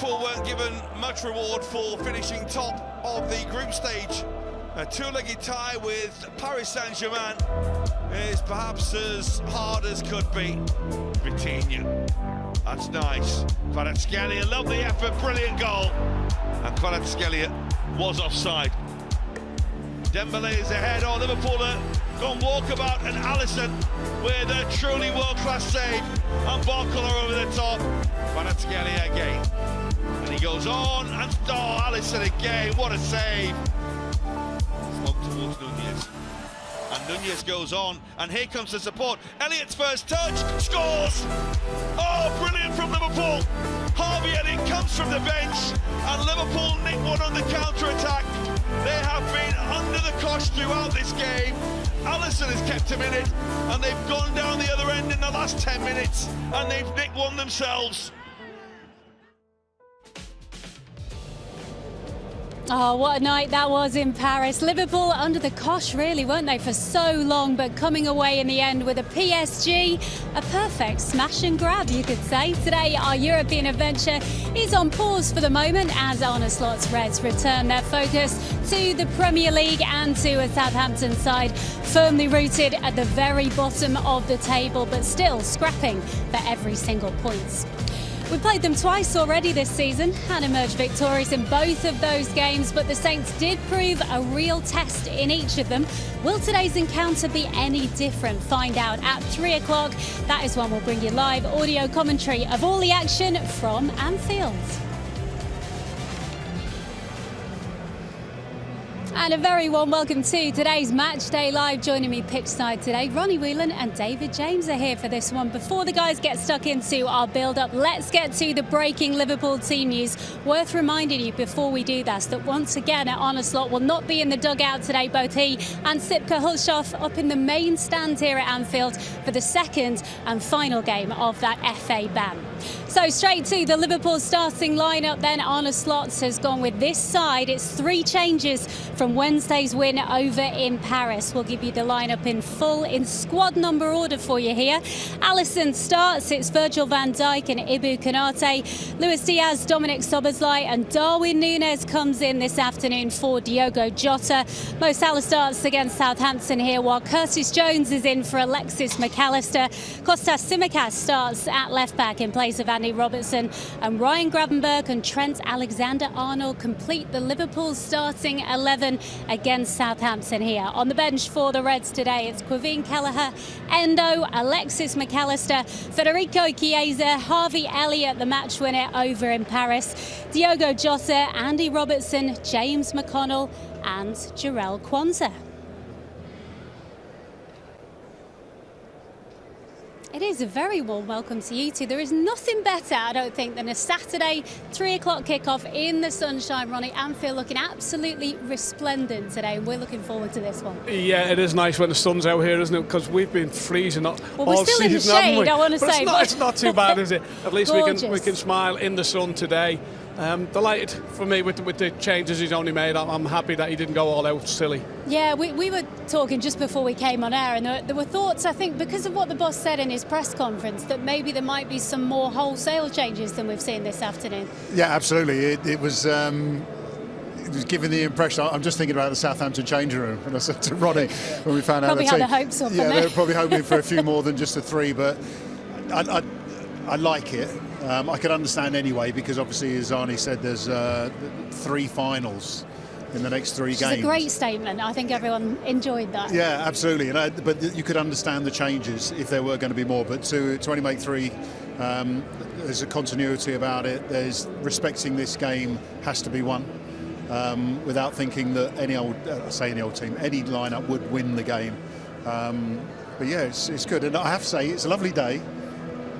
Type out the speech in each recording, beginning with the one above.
Liverpool weren't given much reward for finishing top of the group stage. A two-legged tie with Paris Saint-Germain is perhaps as hard as could be. Vitinha, that's nice. Kvaratskhelia, lovely effort, brilliant goal. And Kvaratskhelia was offside. Dembele is ahead. Oh, Liverpool are gone walkabout, and Allison with a truly world-class save. And Barcola over the top. Kvaratskhelia again. And he goes on, and oh, Allison again, what a save. Long towards Nunez. And Nunez goes on, and here comes the support. Elliott's first touch, scores! Oh, brilliant from Liverpool. Harvey Elliott comes from the bench, and Liverpool nick one on the counter-attack. They have been under the cosh throughout this game. Allison has kept him in it, and they've gone down the other end in the last 10 minutes, and they've nicked one themselves. Oh, what a night that was in Paris. Liverpool under the cosh, really, weren't they, for so long, but coming away in the end with a PSG, a perfect smash and grab, you could say. Today, our European adventure is on pause for the moment as Arne Slot's Reds return their focus to the Premier League and to a Southampton side firmly rooted at the very bottom of the table, but still scrapping for every single point. We played them twice already this season and emerged victorious in both of those games, but the Saints did prove a real test in each of them. Will today's encounter be any different? Find out at 3 o'clock. That is when we'll bring you live audio commentary of all the action from Anfield. And a very warm welcome to today's Match Day Live. Joining me pitchside today, Ronnie Whelan and David James are here for this one. Before the guys get stuck into our build-up, let's get to the breaking Liverpool team news. Worth reminding you before we do that once again, Arne Slot will not be in the dugout today. Both he and Sipka Hulshoff up in the main stand here at Anfield for the second and final game of that FA ban. So straight to the Liverpool starting lineup then. Arne Slot has gone with this side. It's 3 changes from Wednesday's win over in Paris. We'll give you the lineup in full in squad number order for you here. Allison starts. It's Virgil van Dijk and Ibu Konate. Luis Diaz, Dominic Szoboszlai and Darwin Núñez comes in this afternoon for Diogo Jota. Mo Salah starts against Southampton here, while Curtis Jones is in for Alexis McAllister. Kostas Tsimikas starts at left back in place of Andy Robertson, and Ryan Gravenberch and Trent Alexander-Arnold complete the Liverpool starting 11 against Southampton here. On the bench for the Reds today, it's Quevin Kelleher, Endo, Alexis McAllister, Federico Chiesa, Harvey Elliott, the match winner over in Paris, Diogo Jota, Andy Robertson, James McConnell and Jarell Quansah. It is a very warm welcome to you two. There is nothing better, I don't think, than a Saturday 3 o'clock kickoff in the sunshine. Ronnie, Anfield looking absolutely resplendent today. We're looking forward to this one. Yeah, it is nice when the sun's out here, isn't it? Because we've been freezing all well, we're still season, in the shade, I want to say. It's not too bad, is it? At least we can smile in the sun today. Delighted for me with the changes he's only made. I'm happy that he didn't go all out silly. Yeah, we were talking just before we came on air, and there were thoughts, I think, because of what the boss said in his press conference, that maybe there might be some more wholesale changes than we've seen this afternoon. Yeah, absolutely. It was giving the impression. I'm just thinking about the Southampton changing room, and I said to Ronnie when we found out probably the team, had the hopes up. Yeah, they were probably hoping for a few more than just a 3, but I like it. I can understand anyway, because obviously, as Arnie said, there's 3 finals in the next 3 games. It's a great statement. I think everyone enjoyed that. Yeah, absolutely. But you could understand the changes if there were going to be more. But to only make 3, there's a continuity about it. There's respecting this game has to be won without thinking that any old team, any lineup would win the game. But yeah, it's good. And I have to say, it's a lovely day.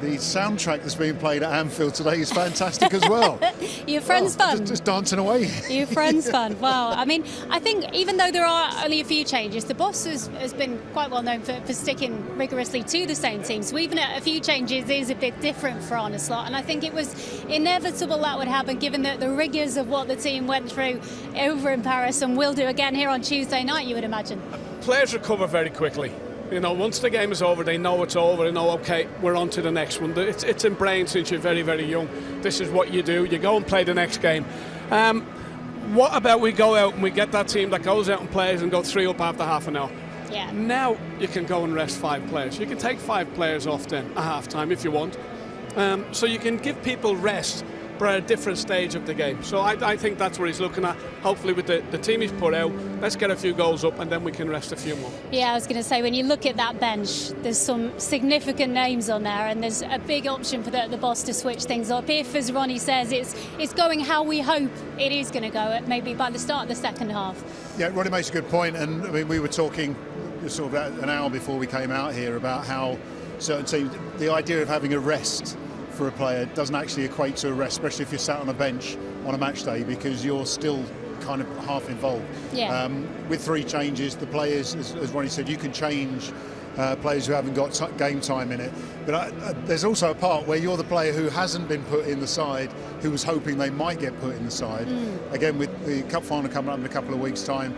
The soundtrack that's being played at Anfield today is fantastic as well. Your friend's fun. Just dancing away. Your friend's fun. Wow. I mean, I think even though there are only a few changes, the boss has been quite well known for sticking rigorously to the same team. So even a few changes is a bit different for Arne Slot. And I think it was inevitable that would happen, given the rigours of what the team went through over in Paris and will do again here on Tuesday night, you would imagine. Players recover very quickly. You know, once the game is over, they know it's over. They know, okay, we're on to the next one. It's ingrained since you're very, very young. This is what you do. You go and play the next game. What about we go out and we get that team that goes out and plays and go 3 up after half an hour? Yeah. Now you can go and rest 5 players. You can take 5 players off then at half time if you want. So you can give people rest, but at a different stage of the game. So I think that's what he's looking at. Hopefully with the team he's put out, let's get a few goals up and then we can rest a few more. Yeah, I was going to say, when you look at that bench, there's some significant names on there, and there's a big option for the boss to switch things up. If, as Ronnie says, it's going how we hope it is going to go, maybe by the start of the second half. Yeah, Ronnie makes a good point, and I mean, we were talking sort of about an hour before we came out here about how certain teams, the idea of having a rest for a player doesn't actually equate to a rest, especially if you're sat on a bench on a match day, because you're still kind of half involved. Yeah. With 3 changes, the players, as Ronnie said, you can change players who haven't got game time in it. But there's also a part where you're the player who hasn't been put in the side, who was hoping they might get put in the side. Again, with the cup final coming up in a couple of weeks' time,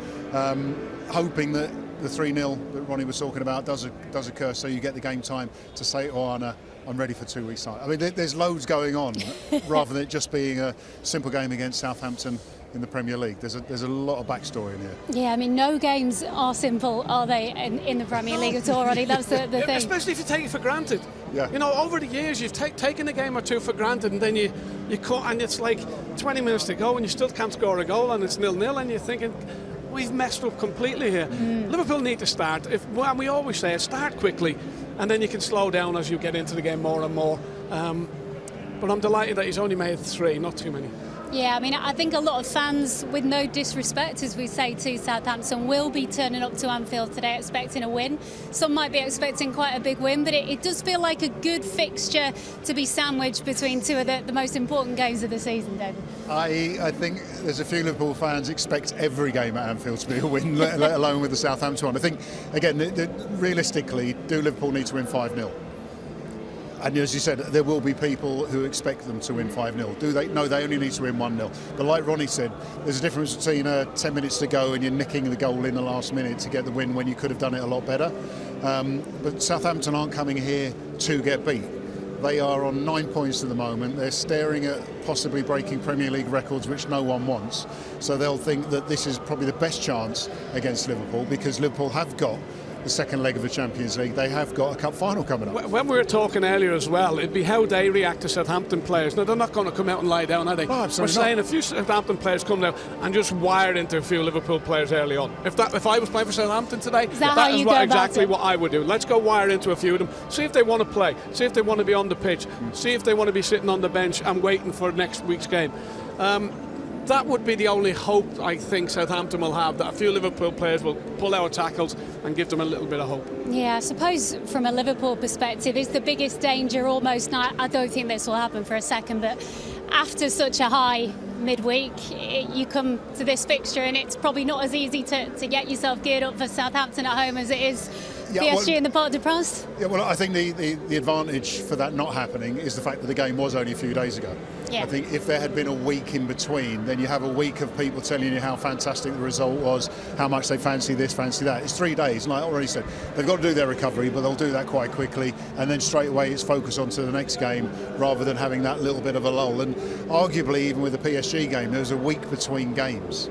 hoping that the 3-0 that Ronnie was talking about does occur, so you get the game time to say, oh, Anna, I'm ready for 2 weeks' time. I mean, there's loads going on rather than it just being a simple game against Southampton in the Premier League. There's a lot of backstory in here. Yeah, I mean, no games are simple, are they, in the Premier League at all, Ronnie? That's the thing. Especially if you take it for granted. Yeah. You know, over the years, you've taken a game or 2 for granted, and then you cut, and it's like 20 minutes to go, and you still can't score a goal, and it's 0-0, and you're thinking, we've messed up completely here. Liverpool need to start. We always say, start quickly, and then you can slow down as you get into the game more and more. But I'm delighted that he's only made 3, not too many. Yeah, I mean, I think a lot of fans, with no disrespect, as we say, to Southampton, will be turning up to Anfield today expecting a win. Some might be expecting quite a big win, but it does feel like a good fixture to be sandwiched between 2 of the most important games of the season, David. I think there's a few Liverpool fans expect every game at Anfield to be a win, let alone with the Southampton one. I think, again, realistically, do Liverpool need to win 5-0? And as you said, there will be people who expect them to win 5-0. Do they? No, they only need to win 1-0. But like Ronnie said, there's a difference between 10 minutes to go and you're nicking the goal in the last minute to get the win when you could have done it a lot better. But Southampton aren't coming here to get beat. They are on 9 points at the moment. They're staring at possibly breaking Premier League records, which no one wants. So they'll think that this is probably the best chance against Liverpool, because Liverpool have got the second leg of the Champions League. They have got a cup final coming up. When we were talking earlier as well, it'd be how they react to Southampton players. Now, they're not going to come out and lie down, are they? No, absolutely we're saying a few Southampton players come out and just wired into a few Liverpool players early on. If I was playing for Southampton today, that is exactly what I would do. Let's go wire into a few of them, see if they want to play, see if they want to be on the pitch, see if they want to be sitting on the bench and waiting for next week's game. That would be the only hope I think Southampton will have, that a few Liverpool players will pull out tackles and give them a little bit of hope. Yeah, I suppose from a Liverpool perspective, it's the biggest danger almost. Now, I don't think this will happen for a second, but after such a high midweek, you come to this fixture and it's probably not as easy to get yourself geared up for Southampton at home as it is PSG in the Parc des Princes. Yeah, well, I think the advantage for that not happening is the fact that the game was only a few days ago. Yeah. I think if there had been a week in between, then you have a week of people telling you how fantastic the result was, how much they fancy this, fancy that. It's 3 days, and like I already said, they've got to do their recovery, but they'll do that quite quickly, and then straight away it's focus on to the next game rather than having that little bit of a lull. And arguably, even with the PSG game, there was a week between games,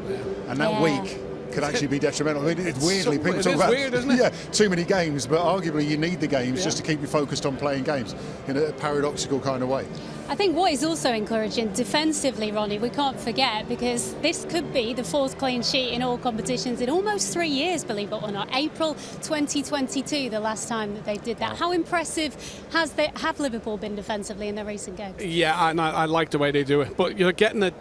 and that week could actually be detrimental. I mean, it's weirdly, people talk about weird, isn't it? Yeah, too many games, but arguably you need the games just to keep you focused on playing games in a paradoxical kind of way. I think what is also encouraging defensively, Ronnie, we can't forget, because this could be the 4th clean sheet in all competitions in almost 3 years, believe it or not. April 2022, the last time that they did that. How impressive have Liverpool been defensively in their recent games? Yeah, and I like the way they do it, but you're getting a...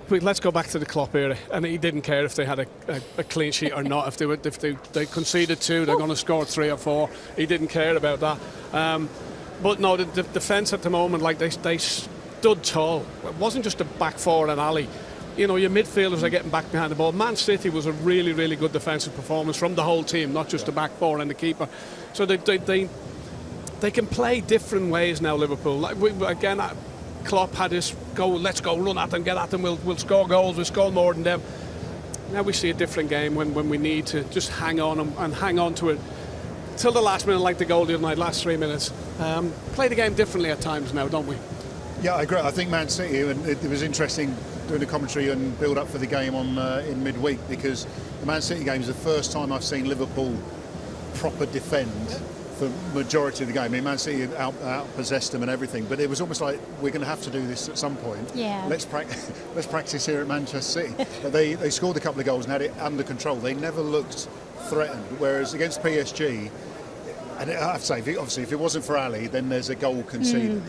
Let's go back to the Klopp era, and he didn't care if they had a clean sheet or not. If they conceded 2, they're going to score 3 or 4. He didn't care about that. But no, the defence at the moment, like they stood tall. It wasn't just a back 4 and alley. You know, your midfielders are getting back behind the ball. Man City was a really, really good defensive performance from the whole team, not just the back 4 and the keeper. So they can play different ways now, Liverpool. Again, Klopp had this let's go, run at them, get at them, we'll score goals, we'll score more than them. Now we see a different game when we need to just hang on and hang on to it. till the last minute, like the goal the other night, last 3 minutes. Play the game differently at times now, don't we? Yeah, I agree. I think Man City, and it was interesting doing the commentary and build up for the game in midweek, because the Man City game is the first time I've seen Liverpool proper defend for majority of the game. I mean, Man City out-possessed them and everything, but it was almost like we're going to have to do this at some point. Yeah. Let's practice here at Manchester City. But they scored a couple of goals and had it under control. They never looked threatened, whereas against PSG, and I have to say, obviously, if it wasn't for Ali, then there's a goal conceded.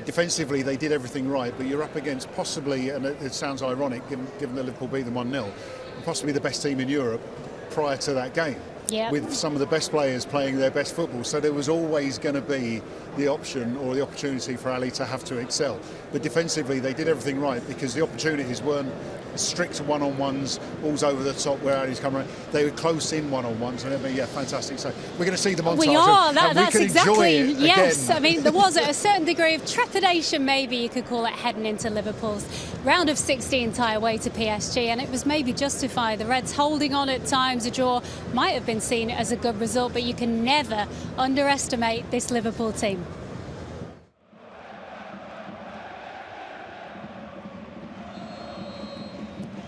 Defensively, they did everything right, but you're up against possibly, and it sounds ironic, given that Liverpool beat them 1-0, possibly the best team in Europe prior to that game. Yep. With some of the best players playing their best football. So there was always going to be the option or the opportunity for Ali to have to excel. But defensively, they did everything right, because the opportunities weren't strict one-on-ones, balls over the top where Ali's coming around. They were close in one-on-ones, and yeah, fantastic. So we're going to see the montage. We are, and that's we can exactly, enjoy it yes. again. I mean, there was a certain degree of trepidation, maybe you could call it, heading into Liverpool's round of 16 tie away to PSG, and it was maybe justified. The Reds holding on at times, a draw might have been seen as a good result, but you can never underestimate this Liverpool team.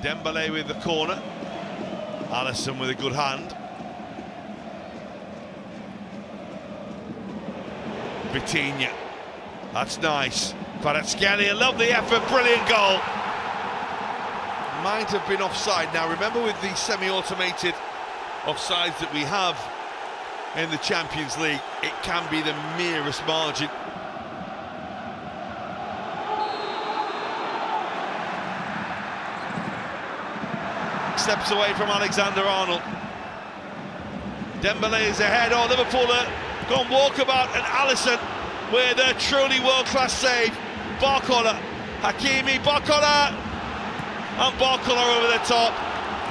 Dembele with the corner. Allison with a good hand. Vitinha. That's nice. Kvaratskhelia, a lovely effort, brilliant goal. Might have been offside. Now remember, with the semi-automated offsides that we have in the Champions League, it can be the merest margin. Steps away from Alexander-Arnold. Dembele is ahead. Oh, Liverpool are gone walkabout, and Allison with a truly world-class save. Barcola, Hakimi, Barcola, and Barcola over the top.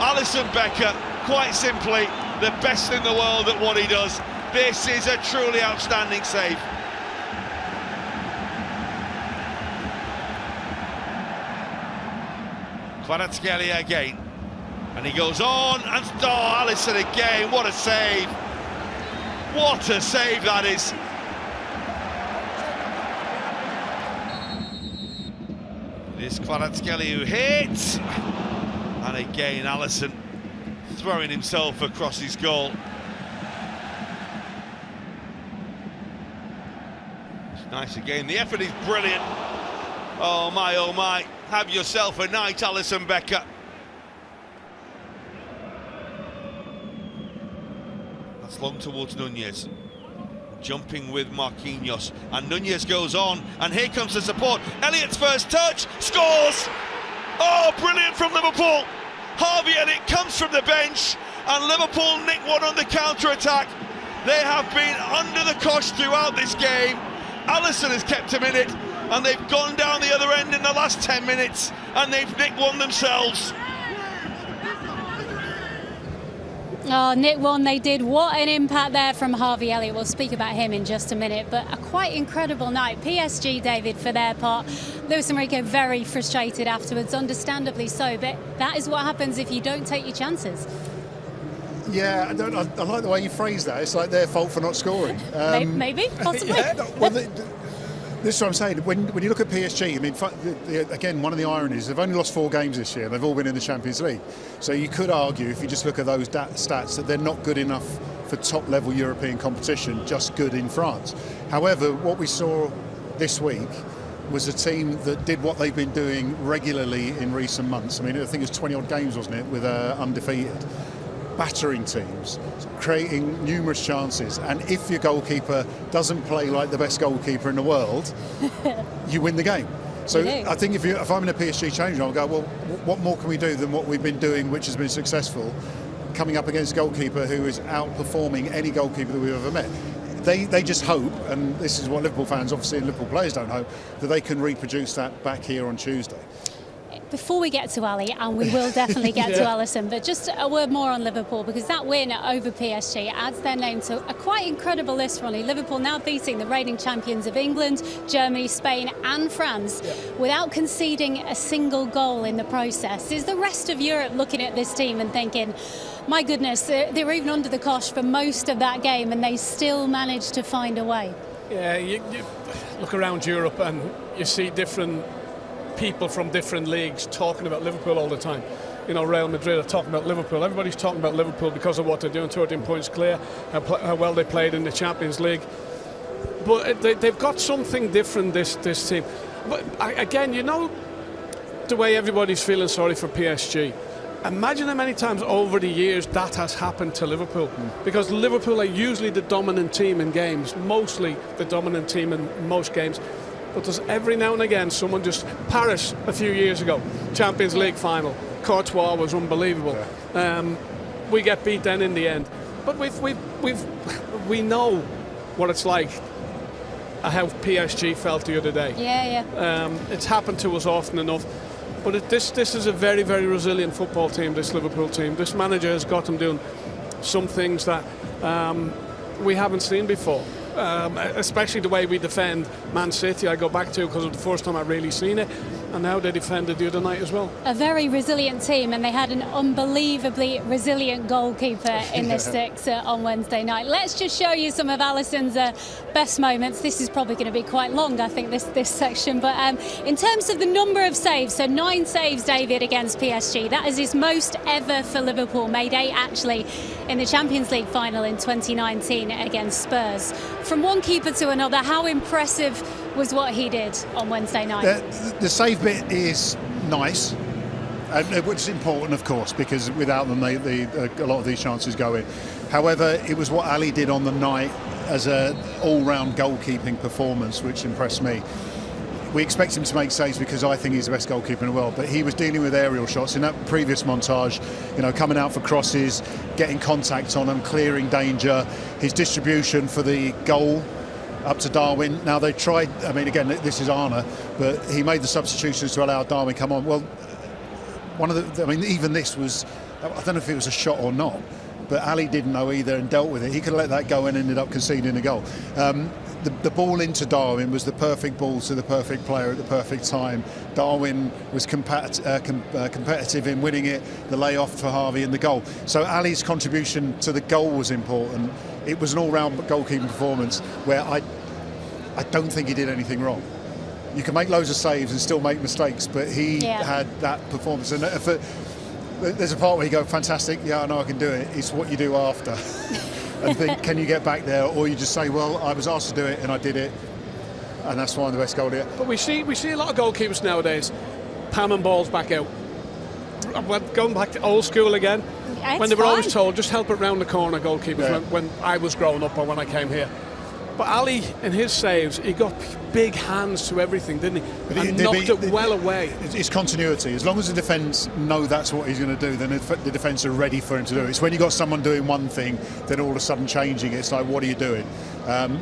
Alisson Becker, quite simply the best in the world at what he does. This is a truly outstanding save. Kvaratskhelia again. And he goes on, and Allison again, what a save. What a save that is. It is Kvaratskhelia who hits. And again, Allison throwing himself across his goal. It's nice again, the effort is brilliant. Oh my, have yourself a night, Alisson Becker. Long towards Nunez, jumping with Marquinhos, and Nunez goes on, and here comes the support. Elliott's first touch, scores! Oh, brilliant from Liverpool. Harvey Elliott comes from the bench, and Liverpool nick one on the counter-attack. They have been under the cosh throughout this game. Allison has kept him in it, and they've gone down the other end in the last 10 minutes, and they've nicked one themselves. Oh, nick one they did. What an impact there from Harvey Elliott. We'll speak about him in just a minute, but a quite incredible night. PSG, David, for their part, Luis Enrique very frustrated afterwards, understandably so, but that is what happens if you don't take your chances. Yeah, I like the way you phrase that. It's like their fault for not scoring. Maybe, possibly. Yeah, well, this is what I'm saying. When you look at PSG, I mean, again, one of the ironies, they've only lost 4 games this year. They've all been in the Champions League. So you could argue, if you just look at those stats, that they're not good enough for top-level European competition, just good in France. However, what we saw this week was a team that did what they've been doing regularly in recent months. I mean, I think it was 20-odd games, wasn't it, with undefeated. Battering teams, creating numerous chances, and if your goalkeeper doesn't play like the best goalkeeper in the world, you win the game. So I think if I'm in a PSG change room, I'll go, well, what more can we do than what we've been doing, which has been successful, coming up against a goalkeeper who is outperforming any goalkeeper that we've ever met. They just hope, and this is what Liverpool fans, obviously, and Liverpool players don't hope, that they can reproduce that back here on Tuesday. Before we get to Ali, and we will definitely get to Allison, but just a word more on Liverpool, because that win over PSG adds their name to a quite incredible list, Ronnie. Liverpool now beating the reigning champions of England, Germany, Spain and France without conceding a single goal in the process. Is the rest of Europe looking at this team and thinking, my goodness, they were even under the cosh for most of that game and they still managed to find a way? Yeah, you look around Europe and you see different people from different leagues talking about Liverpool all the time. You know, Real Madrid are talking about Liverpool. Everybody's talking about Liverpool because of what they're doing, 13 points clear, how well they played in the Champions League. But they've got something different, this team. But again, you know, the way everybody's feeling sorry for PSG. Imagine how many times over the years that has happened to Liverpool. Because Liverpool are usually the dominant team in games, mostly the dominant team in most games. But there's every now and again someone just... Paris a few years ago, Champions League final. Courtois was unbelievable. We get beat then in the end. But we know what it's like, how PSG felt the other day. It's happened to us often enough. But this is a very, very resilient football team, this Liverpool team. This manager has got them doing some things that we haven't seen before. Especially the way we defend Man City, I go back to because it was the first time I've really seen it, and how they defended the other night as well. A very resilient team, and they had an unbelievably resilient goalkeeper in the sticks on Wednesday night. Let's just show you some of Allison's best moments. This is probably going to be quite long, I think, this section, but in terms of the number of saves, so 9 saves, David, against PSG. That is his most ever for Liverpool, made 8 actually in the Champions League final in 2019 against Spurs. From one keeper to another, how impressive was what he did on Wednesday night? The save bit is nice, which is important, of course, because without them, a lot of these chances go in. However, it was what Ali did on the night as an all-round goalkeeping performance, which impressed me. We expect him to make saves because I think he's the best goalkeeper in the world, but he was dealing with aerial shots in that previous montage, you know, coming out for crosses, getting contact on them, clearing danger, his distribution for the goal up to Darwin. Now they tried, I mean, again, this is Arne, but he made the substitutions to allow Darwin come on. Well, even this was, I don't know if it was a shot or not, but Ali didn't know either and dealt with it. He could have let that go and ended up conceding a goal. The ball into Darwin was the perfect ball to the perfect player at the perfect time. Darwin was competitive in winning it, the layoff for Harvey and the goal. So Ali's contribution to the goal was important. It was an all-round goalkeeping performance where I don't think he did anything wrong. You can make loads of saves and still make mistakes, but he had that performance. And there's a part where you go, fantastic, yeah, I know I can do it. It's what you do after. And think, can you get back there? Or you just say, well, I was asked to do it and I did it. And that's why I'm the best goalie. But we see a lot of goalkeepers nowadays palming balls back out. Going back to old school again. When they were always told, just help it round the corner, goalkeepers, when I was growing up or when I came here. But Ali, in his saves, he got big hands to everything, didn't he? And knocked it well away. It's continuity. As long as the defence know that's what he's going to do, then the defence are ready for him to do it. It's when you got someone doing one thing, then all of a sudden changing it. It's like, what are you doing?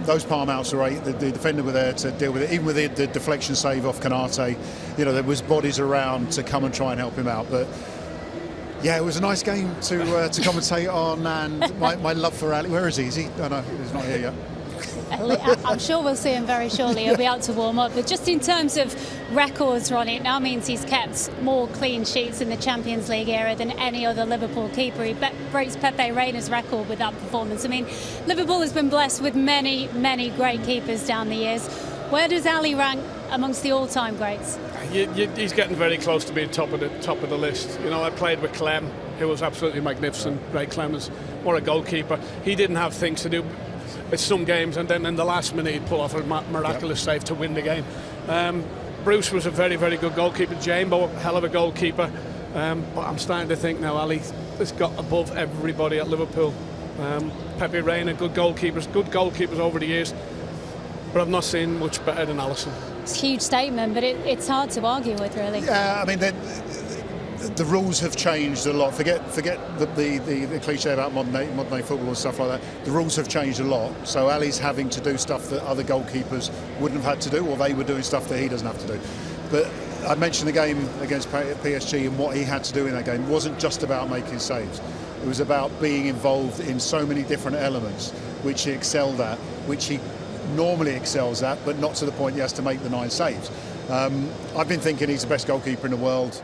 Those palm outs were great. The defender were there to deal with it. Even with the deflection save off Kanate, you know, there was bodies around to come and try and help him out. But yeah, it was a nice game to commentate on, and my love for Ali. Where is he? Is he? Oh no, he's not here yet. I'm sure we'll see him very shortly. He'll be out to warm up. But just in terms of records, Ronnie, it now means he's kept more clean sheets in the Champions League era than any other Liverpool keeper. He breaks Pepe Reina's record with that performance. I mean, Liverpool has been blessed with many, many great keepers down the years. Where does Ali rank amongst the all-time greats? He's getting very close to being top of the list. You know, I played with Clem, who was absolutely magnificent. Ray Clemens, what a goalkeeper. He didn't have things to do with some games, and then in the last minute he'd pull off a miraculous save to win the game. Bruce was a very, very good goalkeeper. Jambo, hell of a goalkeeper. But I'm starting to think now Ali has got above everybody at Liverpool. Pepe Reina, good goalkeepers over the years, but I've not seen much better than Allison. It's a huge statement, but it's hard to argue with, really. Yeah, I mean, the rules have changed a lot. Forget the cliche about modern day football and stuff like that. The rules have changed a lot. So Ali's having to do stuff that other goalkeepers wouldn't have had to do, or they were doing stuff that he doesn't have to do. But I mentioned the game against PSG and what he had to do in that game. It wasn't just about making saves. It was about being involved in so many different elements, which he excelled at, which he normally excels at, but not to the point he has to make the 9 saves. I've been thinking he's the best goalkeeper in the world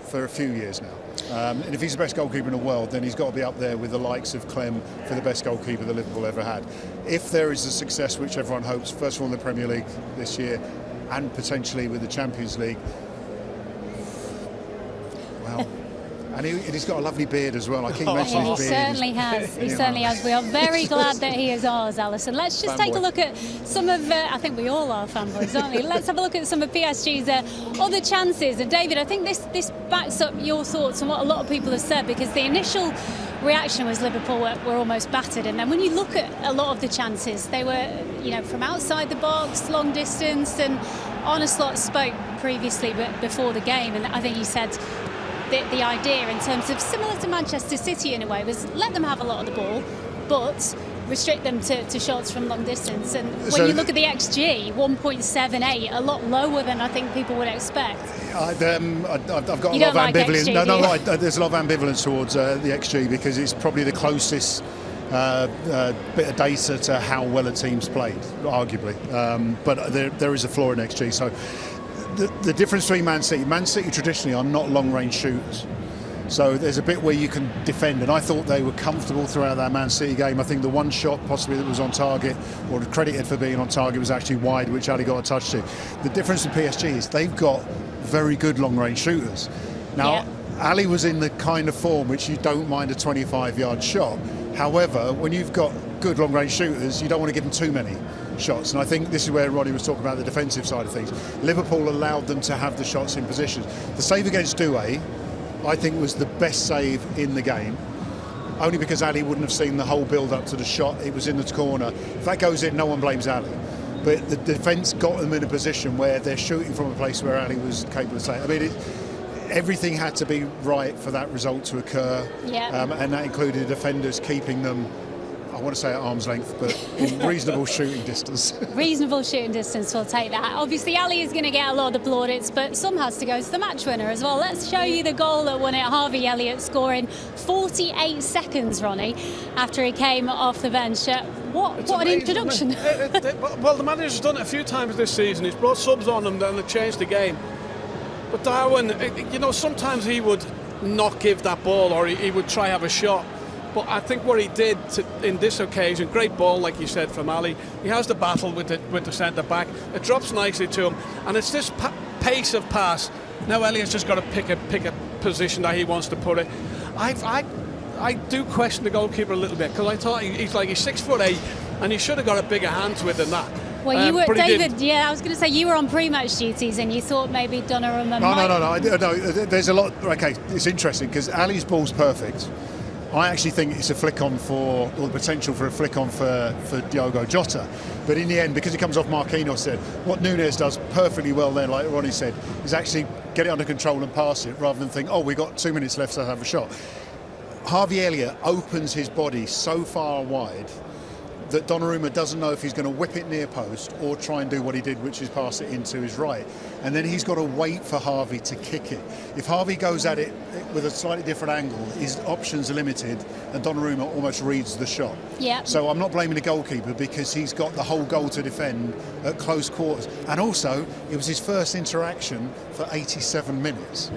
for a few years now. And if he's the best goalkeeper in the world, then he's got to be up there with the likes of Clem for the best goalkeeper that Liverpool ever had. If there is a success, which everyone hopes, first of all in the Premier League this year and potentially with the Champions League, well, and he's got a lovely beard as well. I keep mentioning his beard. He certainly has. He certainly has. We are very glad that he is ours, Allison. Let's just take a look at some of, I think we all are fanboys, aren't we? Let's have a look at some of PSG's other chances. And David, I think this backs up your thoughts on what a lot of people have said, because the initial reaction was Liverpool were almost battered. And then when you look at a lot of the chances, they were, from outside the box, long distance. And Arne Slot spoke previously before the game, and I think he said the idea, in terms of similar to Manchester City in a way, was let them have a lot of the ball, but restrict them to shots from long distance. And when you look at the XG, 1.78, a lot lower than I think people would expect. I've got a lot of ambivalence. XG, there's a lot of ambivalence towards the XG, because it's probably the closest bit of data to how well a team's played, arguably. But there is a flaw in XG. So the difference between Man City traditionally are not long-range shooters. So there's a bit where you can defend, and I thought they were comfortable throughout that Man City game. I think the one shot possibly that was on target, or credited for being on target, was actually wide, which Ali got a touch to. The difference in PSG is they've got very good long-range shooters. Now, Ali was in the kind of form which you don't mind a 25-yard shot. However, when you've got good long-range shooters, you don't want to give them too many shots. And I think this is where Ronnie was talking about the defensive side of things. Liverpool allowed them to have the shots in position. The save against Doué, I think, was the best save in the game, only because Ali wouldn't have seen the whole build-up to the shot. It was in the corner. If that goes in, no one blames Ali. But the defence got them in a position where they're shooting from a place where Ali was capable of saying. I mean, everything had to be right for that result to occur. And that included defenders keeping them, I want to say at arm's length, but in reasonable shooting distance. Reasonable shooting distance, we'll take that. Obviously, Ali is going to get a lot of the plaudits, but some has to go to the match winner as well. Let's show you the goal that won it. Harvey Elliott scoring 48 seconds, Ronnie, after he came off the bench. What an introduction. Well, the manager's done it a few times this season. He's brought subs on them and they've changed the game. But Darwin, sometimes he would not give that ball, or he would try have a shot. But I think what he did in this occasion, great ball, like you said, from Ali. He has the battle with the centre-back. It drops nicely to him. And it's this pace of pass. Now Elliott's just got to pick a position that he wants to put it. I do question the goalkeeper a little bit, because I thought he's 6'8", and he should have got a bigger hand to it than that. Well, you were, David, I was going to say, you were on pre-match duties and you thought maybe Donnarumma No, there's a lot. Okay, it's interesting, because Ali's ball's perfect. I actually think it's a flick on or the potential for a flick on for Diogo Jota. But in the end, because it comes off Marquinhos, said what Núñez does perfectly well there, like Ronnie said, is actually get it under control and pass it, rather than think, we've got 2 minutes left to have a shot. Harvey Elliott opens his body so far wide that Donnarumma doesn't know if he's going to whip it near post or try and do what he did, which is pass it into his right. And then he's got to wait for Harvey to kick it. If Harvey goes at it with a slightly different angle, his options are limited, and Donnarumma almost reads the shot. So I'm not blaming the goalkeeper, because he's got the whole goal to defend at close quarters. And also, it was his first interaction for 87 minutes.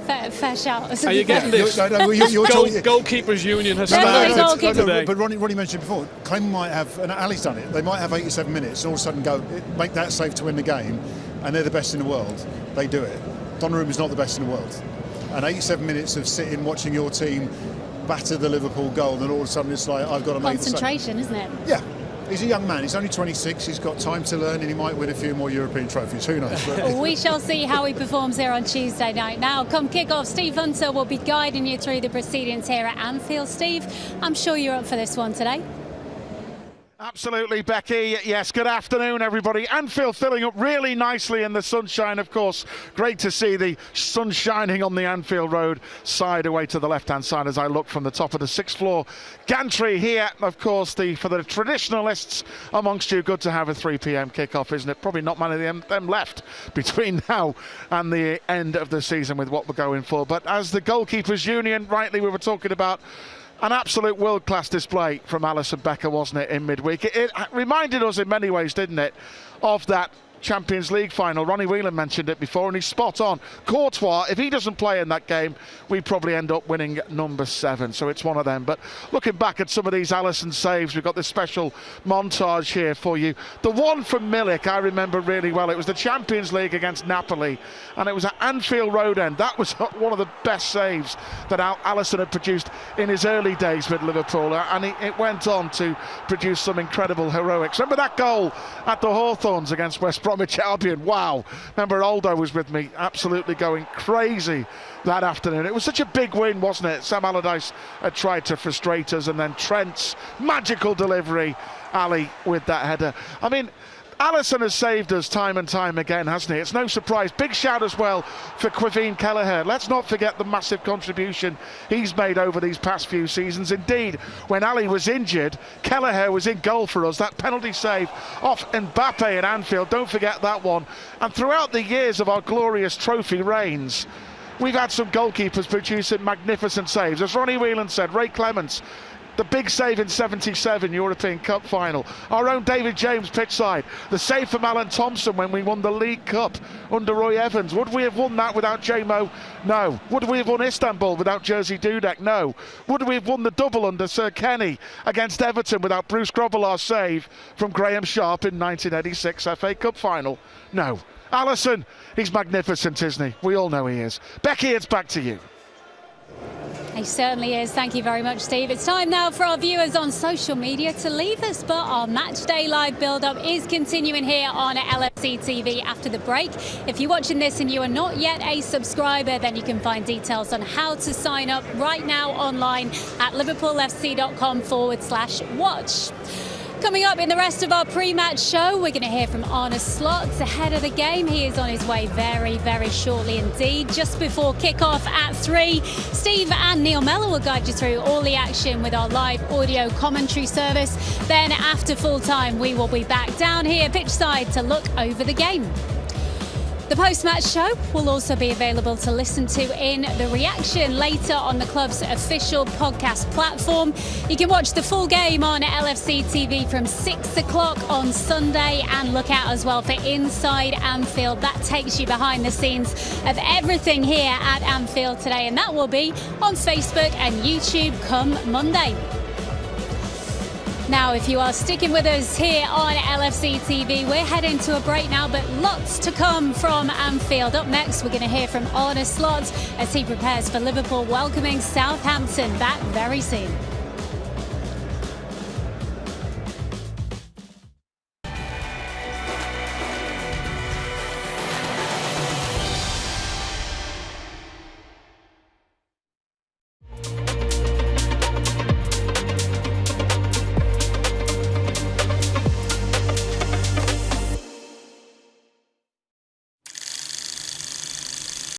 Fair shout. Are you getting this? Goalkeepers Union has started today. But Ronnie mentioned before, Clem might have, and Ali's done it, they might have 87 minutes and all of a sudden go, make that save to win the game, and they're the best in the world. They do it. Donnarumma's not the best in the world. And 87 minutes of sitting, watching your team batter the Liverpool goal, and all of a sudden it's like, I've got to make the save. Concentration, isn't it? Yeah. He's a young man, he's only 26, he's got time to learn, and he might win a few more European trophies, who knows? We shall see how he performs here on Tuesday night. Now, come kick-off, Steve Hunter will be guiding you through the proceedings here at Anfield. Steve, I'm sure you're up for this one today. Absolutely, Becky. Yes, good afternoon, everybody. Anfield filling up really nicely in the sunshine, of course. Great to see the sun shining on the Anfield Road side away to the left-hand side as I look from the top of the sixth floor gantry here. Of course, for the traditionalists amongst you, good to have a 3 p.m. kickoff, isn't it? Probably not many of them left between now and the end of the season with what we're going for. But as the Goalkeepers Union, rightly we were talking about, an absolute world-class display from Allison, wasn't it, in midweek? It reminded us in many ways, didn't it, of that Champions League final. Ronnie Whelan mentioned it before, and he's spot on. Courtois, if he doesn't play in that game, we probably end up winning number 7. So it's one of them. But looking back at some of these Allison saves, we've got this special montage here for you. The one from Milik, I remember really well. It was the Champions League against Napoli, and it was at Anfield Road end. That was one of the best saves that Allison had produced in his early days with Liverpool, and it went on to produce some incredible heroics. Remember that goal at the Hawthorns against West Bromwich Albion? Wow. Remember Aldo was with me, absolutely going crazy that afternoon. It was such a big win, wasn't it? Sam Allardyce had tried to frustrate us, and then Trent's magical delivery, Ali with that header. I mean, Allison has saved us time and time again, hasn't he? It's no surprise. Big shout as well for Quiveen Kelleher. Let's not forget the massive contribution he's made over these past few seasons. Indeed, when Ali was injured, Kelleher was in goal for us. That penalty save off Mbappe at Anfield, don't forget that one. And throughout the years of our glorious trophy reigns, we've had some goalkeepers producing magnificent saves. As Ronnie Whelan said, Ray Clements, the big save in '77 European Cup final. Our own David James pitchside. The save from Alan Thompson when we won the League Cup under Roy Evans. Would we have won that without J-Mo? No. Would we have won Istanbul without Jerzy Dudek? No. Would we have won the double under Sir Kenny against Everton without Bruce Grobbelaar's save from Graham Sharp in 1986 FA Cup final? No. Allison, he's magnificent, isn't he? We all know he is. Becky, it's back to you. He certainly is. Thank you very much, Steve. It's time now for our viewers on social media to leave us, but our match day live build-up is continuing here on LFC TV after the break. If you're watching this and you are not yet a subscriber, then you can find details on how to sign up right now online at liverpoolfc.com/watch. Coming up in the rest of our pre-match show, we're going to hear from Arne Slot ahead of the game. He is on his way very, very shortly indeed. Just before kick-off at 3, Steve and Neil Mellor will guide you through all the action with our live audio commentary service. Then after full-time, we will be back down here pitchside to look over the game. The post-match show will also be available to listen to in the reaction later on the club's official podcast platform. You can watch the full game on LFC TV from 6 o'clock on Sunday, and look out as well for Inside Anfield. That takes you behind the scenes of everything here at Anfield today, and that will be on Facebook and YouTube come Monday. Now, if you are sticking with us here on LFC TV, we're heading to a break now, but lots to come from Anfield. Up next, we're going to hear from Arne Slot as he prepares for Liverpool welcoming Southampton back very soon.